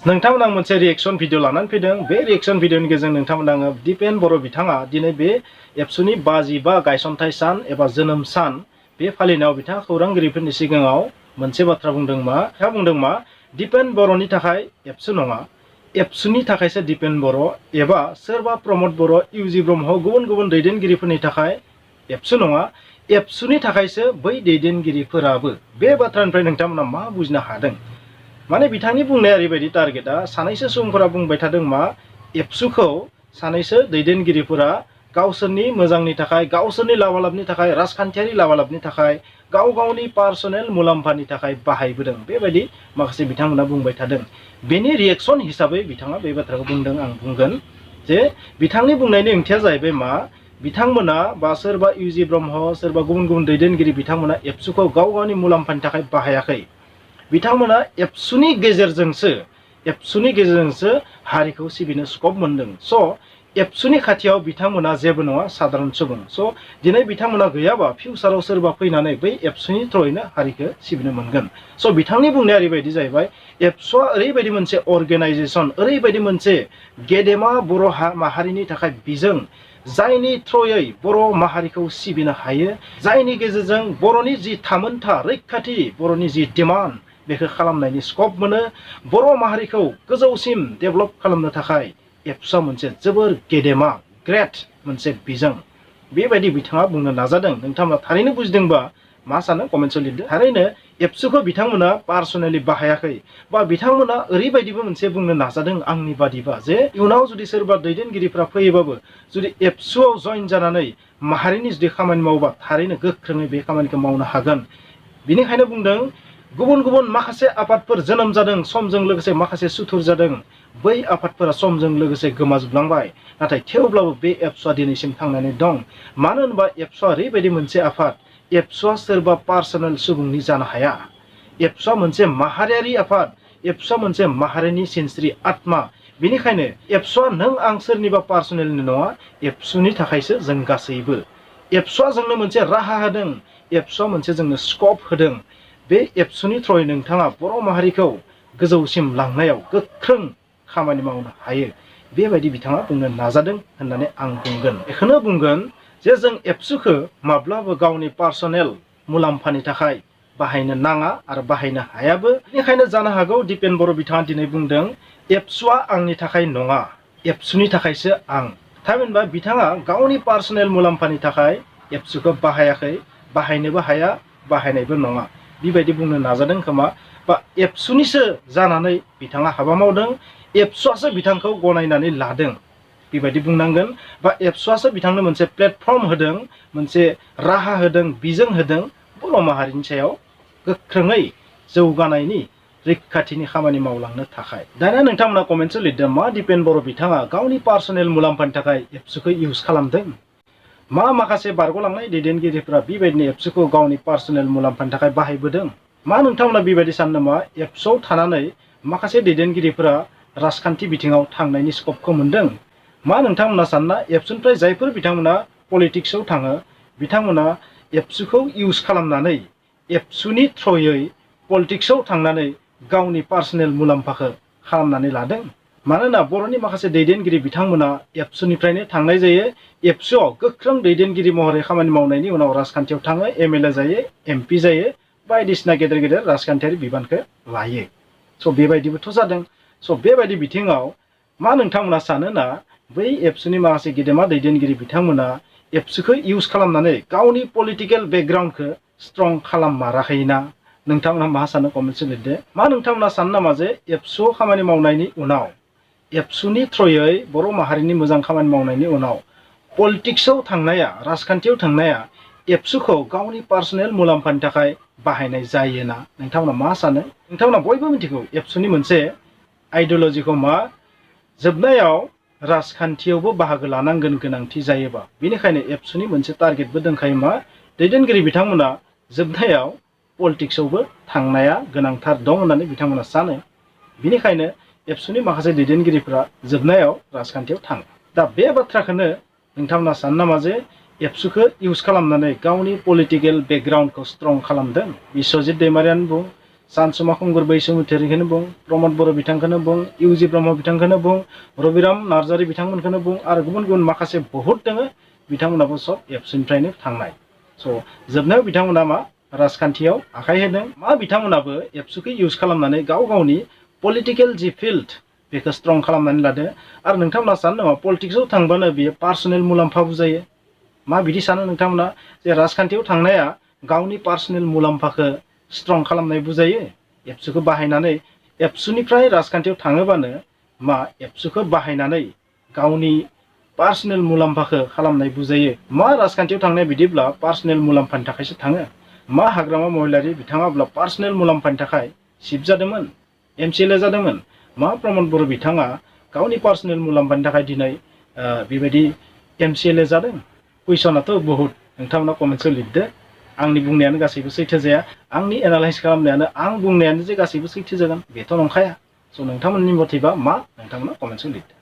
नोंथांमोना मोनसे reaction video लानानै फैदों बे रिएक्शन भिडिअनि गेजेरजों नोंथांमोना दिपेन बर' बिथाङा दिनै बे एबसुनि 55 गायसनथाय सान एबा जोनोम सान बे फालिनायाव बिथाङा खौरांगिरिफोरनि सिगाङाव मोनसे बाथ्रा बुंदों मा दिपेन बर'नि थाखाय एबसु नङा एबसुनि थाखायसो दिपेन बर' एबा सोरबा प्रमद बर' इउजि ब्रह्म गुबुन गुबुन दैदेनगिरिफोरनि थाखाय एबसु नङा एबसुनि थाखायसो बै दैदेनगिरिफोराबो बे बाथ्रानिफ्राय नोंथांमोना मा बुजिनो हादों माने बिथांनि बुंनाया ओरैबायदि टारगेटआ सानैसो सुबुंफोरा बुंबाय थादों मा एबसुखौ सानैसो दैदेनगिरिफोरा गावसोरनि मोजांनि थाखाय गावसोरनि लाबालाबनि थाखाय राजखान्थियारि लाबालाबनि थाखाय गाव गावनि पार्सनेल मुलाम्फानि थाखाय बाहायबोदों बेबायदि माखासे बिथांमोना बुंबाय थादों बेनि रिएक्शन हिसाबै बिथाङा बे बाथ्राखौ बुंदों आं बुंगोन जे बिथांनि बुंनायनि ओंथिया जाहैबाय मा बिथांमोना बा सोरबा इउजि ब्रह्म सोरबा गुबुन गुबुन दैदेनगिरि बिथांमोना एबसुखौ गाव गावनि मुलाम्फानि थाखाय बाहायाखै बिथांमोना एबसुनि गेजेरजोंसो हारिखौ सिबिनो स्कप मोनदों स एबसुनि खाथियाव बिथांमोना जेबो नङा साधारन सुबुं स दिनै बिथांमोना गैयाबा फिउचाराव सोरबा फैनानै बै एबसुनि थ्रयैनो हारिखौ सिबिनो मोनगोन स बिथांनि बुंनाया ओरैबायदि जाहैबाय एबसुआ ओरैबायदि मोनसे अर्गेनाइजेसन ओरैबायदि मोनसे गेदेमा बर' माहारिनि थाखाय बिजों जायनि थ्रयै बर' माहारिखौ सिबिनो हायो जायनि गेजेरजों बर'नि जि थामोनथा रैखाथि बर'नि जि डिमान्ड बेखौ खालामनायनि स्कप मोनो बर' माहारिखौ गोजौसिम डेभेलप खालामनो थाखाय एबसुआ मोनसे जोबोर गेदेमा ग्रेट मोनसे बिजों बेबायदि बिथाङा बुंनो नाजादों नोंथांमोना थारैनो बुजिदोंबा मा सानो कमेन्टआव लिरदो थारैनो एबसुखौ बिथांमोना पार्सनेलि बाहायाखै बा बिथांमोना ओरैबायदिबो मोनसे बुंनो नाजादों आंनि बादिबा जे इयुनाव जुदि सोरबा दैदेनगिरिफ्रा फैयोबाबो जुदि एबसुआव जइन जानानै माहारिनि जुदि खामानि मावोबा थारैनो गोख्रोङै बे खामानिखौ मावनो हागोन बिनिखायनो बुंदों गुबुन गुबुन माखासे आफादफोर जोनोम जादों समजों लोगोसे माखासे सुथुर जादों बै आफादफोरा समजों लोगोसे गोमाजोबलांबाय नाथाय थेवब्लाबो बे एबसुआ दिनैसिम थांनानै दं मानो होनबा एबसुआ ओरैबायदि मोनसे आफाद एबसुआ सोरबा पार्सनेल सुबुंनि जानो हाया एबसुआ मोनसे माहारियारि आफाद एबसुआ मोनसे माहारिनि सिनस्रि आत्मा बेनिखायनो एबसुआ नों आं सोरनिबा पार्सनेलनि नङा एबसुनि थाखायसो जों गासैबो एबसुआ जोंनो मोनसे राहा होदों एबसुआ मोनसे जोंनो स्कप होदों बे एबसुनि थ्रयै नोंथाङा बर' माहारिखौ गोजौसिम लांनायाव गोख्रों खामानि मावनो हायो बेबायदि बिथाङा बुंनो नाजादों होननानै आं बुंगोन बेखौनो बुंगोन जे जों एबसुखौ माब्लाबो गावनि पार्सनेल मुलाम्फानि थाखाय बाहायनो नाङा आरो बाहायनो हायाबो बेनिखायनो जानो हागौ दिपेन बर' बिथाङा दिनै बुंदों एबसुआ आंनि थाखाय नङा एबसुनि थाखायसो आं थामहिनबा बिथाङा गावनि पार्सनेल मुलाम्फानि थाखाय एबसुखौ बाहायाखै बाहायनोबो हाया बाहायनायबो नङा बेबायदि बुंनो नाजादों खोमा बा एबसुनिसो जानानै बिथाङा हाबा मावदों एबसुआसो बिथांखौ गनायनानै लादों बेबायदि बुंनांगोन बा एबसुआसो बिथांनो मोनसे प्लेटफर्म होदों मोनसे राहा होदों बिजों होदों बर' माहारिनि सायाव गोख्रोङै जौगानायनि रैखाथिनि खामानि मावलांनो थाखाय दानिया नोंथांमोना कमेन्टआव लिरदों मा दिपेन बर' बिथाङा गावनि पार्सनेल मुलाम्फानि थाखाय एबसुखौ इउज खालामदों मा माखासे बारग'लांनाय दैदेनगिरिफोरा बेबायदिनो एबसुखौ गावनि पार्सनेल मुलाम्फानि थाखाय बाहायबोदों मा नोंथांमोना बेबायदि सानो नामा एबसुआव थानानै माखासे दैदेनगिरिफोरा राजखान्थि बिथिङाव थांनायनि स्कपखौ मोनदों मा नोंथांमोना सानना एबसुनिफ्राय जायफोर बिथांमोना पलिटिक्सआव थाङो बिथांमोना एबसुखौ इउज खालामनानै एबसुनि थ्रयै पलिटिक्सआव थांनानै गावनि पार्सनेल मुलाम्फाखौ खालामनानै लादों मानोना बर'नि माखासे दैदेनगिरि बिथांमोना एबसुनिफ्रायनो थांनाय जायो एबसुआव गोख्रों दैदेनगिरि महरै खामानि मावनायनि उनाव राजखान्थियाव थाङो एमएलए जायो एमपि जायो बायदिसिना गेदेर गेदेर राजखान्थियारि बिबानखौ लायो स बेबायदिबोथ' जादों स बेबायदि बिथिङाव मा नोंथांमोना सानोना बै एबसुनि माखासे गेदेमा दैदेनगिरि बिथांमोना एबसुखौ इउज खालामनानै गावनि पलिटिकेल बेकग्राउन्डखौ स्ट्रं खालाममाराखैना नोंथांमोना मा सानो कमेन्टआव लिरदो मा नोंथांमोना सानो नामा जे एबसुआव खामानि मावनायनि उनाव एबसुनि थ्रयै बर' माहारिनि मोजां खामानि मावनायनि उनाव पलिटिक्सआव थांनाया राजखान्थियाव थांनाया एबसुखौ गावनि पार्सनेल मुलाम्फानि थाखाय बाहायनाय जायोना नोंथांमोना मा सानो नोंथांमोना बयबो मिथिगौ एबसुनि मोनसे आइडियोलजिखौ मा जोबनायाव राजखान्थियावबो बाहागो लानांगोन गोनांथि जायोबा बेनिखायनो एबसुनि मोनसे टारगेटबो दंखायो मा दैदेनगिरि बिथांमोना जोबनायाव पलिटिक्सआवबो थांनाया गोनांथार दं होननानै बिथांमोना सानो बेनिखायनो एबसुनि माखासे दैदेनगिरिफोरा जोबनायाव राजखान्थियाव थाङो दा बे बाथ्राखौनो नोंथांमोना सानो नामा जे एबसुखौ इउज खालामनानै गावनि पलिटिकेल बेकग्राउन्डखौ स्ट्रं खालामदों बिश्वजित दैमारियानो बुं सानसुमा खुंगुर बैसुमुतियारिखौनो बुं, प्रमद बर' बिथांखौनो बुं, इउजि ब्रह्म बिथांखौनो बुं, रबिराम नार्जारि बिथांमोनखौनो बुं आरो गुबुन गुबुन माखासे बहुत दङ बिथांमोनाबो सब एबसुनिफ्रायनो थांनाय। स' जोबनायाव बिथांमोना मा राजखान्थियाव आखाइ होदों। मा बिथांमोनाबो एबसुखौ इउज खालामनानै गाव गावनि पलिटिकेल जि फिल्ड बेखौ स्ट्रं खालामनानै लादो। आरो नोंथांमोना सानो नामा पलिटिक्सआव थांबानो बियो पार्सनेल मुलाम्फा बुजायो? मा बिदि सानो नोंथांमोना जे राजखान्थियाव थांनाया गावनि पार्सनेल मुलाम्फाखौ स्ट्रं खालामनाय बुजायो? एबसुखौ बाहायनानै एबसुनिफ्राय राजखान्थियाव थाङोबानो मा एबसुखौ बाहायनानै गावनि पार्सनेल मुलाम्फाखौ खालामनाय बुजायो? मा राजखान्थियाव थांनाय बिदिब्ला पार्सनेल मुलाम्फानि थाखायसो थाङो? मा हाग्रामा महिलारि बिथाङाब्ला पार्सनेल मुलाम्फानि थाखाय सिफ जादोंमोन, MCLA जादोंमोन? मा प्रमद बर' बिथाङा गावनि पार्सनेल मुलाम्फानि थाखाय दिनै बेबायदि MCLA जादों? कुइसनाथ' बहुत। नोंथांमोना कमेन्ट्सआव लिरदो। आंनि बुंनायानो गासैबो सैथो जाया, आंनि एनालाइज खालामनायानो आं बुंनायानो जे गासैबो सैथो जागोन बेथ' नंखाया। स' नोंथांमोननि मथेबा मा नोंथांमोना कमेन्ट्सआव लिरदो।